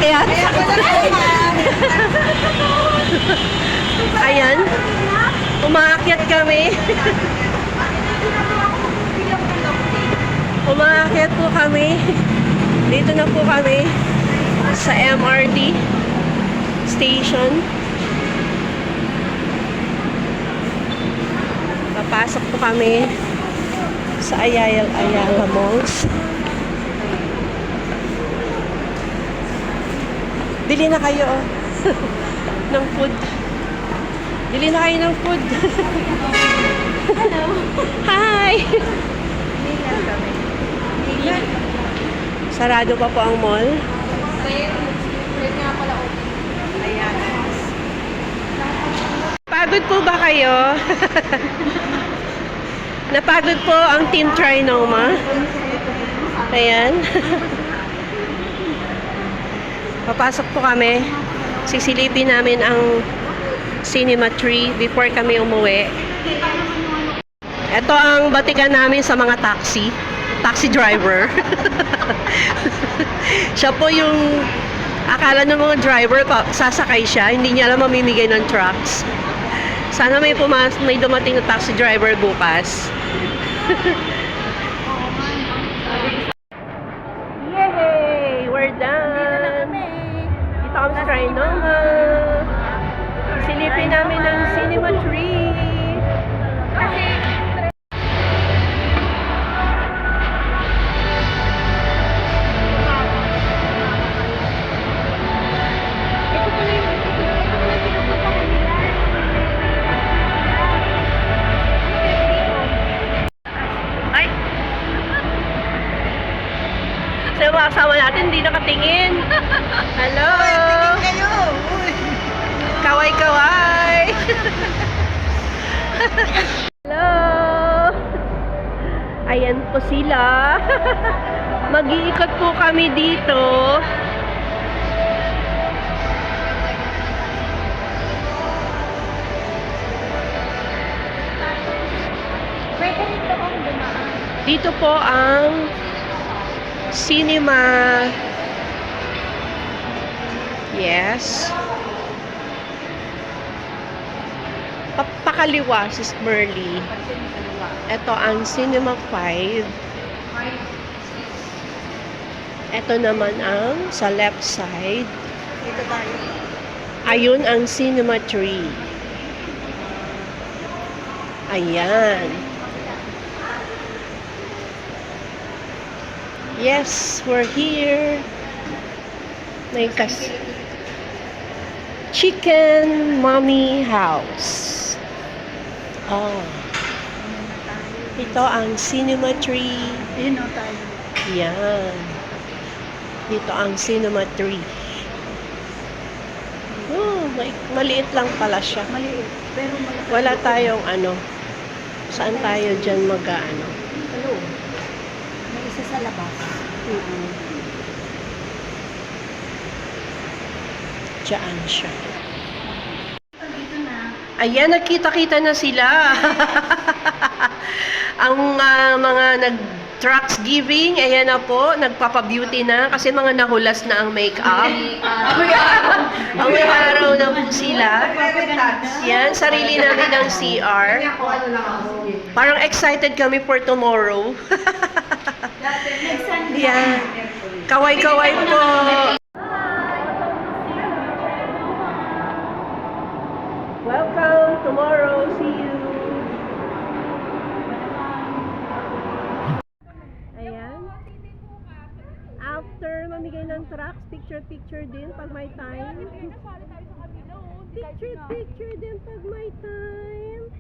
aakyat. Ayan. Umaakyat kami. Umaakyat po kami. Dito na po kami sa MRT station. Papasok po kami sa Ayala Malls. Bili na kayo ng food. Bili na kayo ng food. Hello. Hi! Tingnan kami. Sarado pa po ang mall. Wait nga pala open. Ayan. Pagod po ba kayo? Napagod po ang Team Trinoma. Ayan. Papasok po kami. Sisilipin namin ang Cinema Tree before kami umuwi. Ito ang batikan namin sa mga taxi driver. Siya po yung akala ng mga driver sasakay siya, hindi niya alam mamimigay ng trucks. Sana may dumating na taxi driver bukas. Yay! We're done! Dito kami sa Trinoma. Silipin namin ang Cinema Tree. Ay! Sa mga kasama natin, hindi nakatingin. Hello! Kayo! Kaway-kaway! Hello! Ayan po sila. Mag-iikot po kami dito. Pwede nito kong dumaan. Dito po ang cinema. Yes. Pakaliwa, Sis Merly. Ito ang Cinema 5. Ito naman ang sa left side. Dito tayo. Ayun ang Cinema 3. Ayan. Yes, we're here. May Chicken Mommy House. Oh. Ito ang Cinema 3. Ayun o tayo. Yan. Dito ang Cinema 3. Oh, maliit lang pala siya. Maliit. Pero malaki. Wala tayong ano. Saan tayo dyan mag-ano? Hello. May isa sa labas. Diyan siya. Dito na. Ayan, nagkita-kita na sila. Ang mga nag-trucks giving, ayan na po, nagpapabeauty na kasi mga nahulas na ang makeup. Amoy araw na po sila. Yan, sarili namin ang CR. Parang excited kami for tomorrow. Yan. Kaway-kaway po. Welcome tomorrow. See you. Ayan. After mamigay ng tracks, picture din pag may time. Picture din pag may time.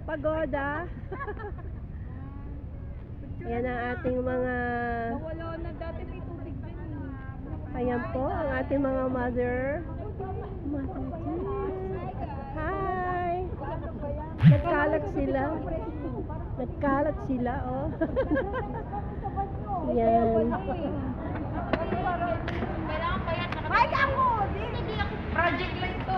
Pagoda. Ayan ang ating mga... Wala na dati may tubig din. Ayan po, ang ating mga mother. Hi! Nagkalat sila, oh. Yan. Kailangan pa yan. Ay, ako! Project lang ito.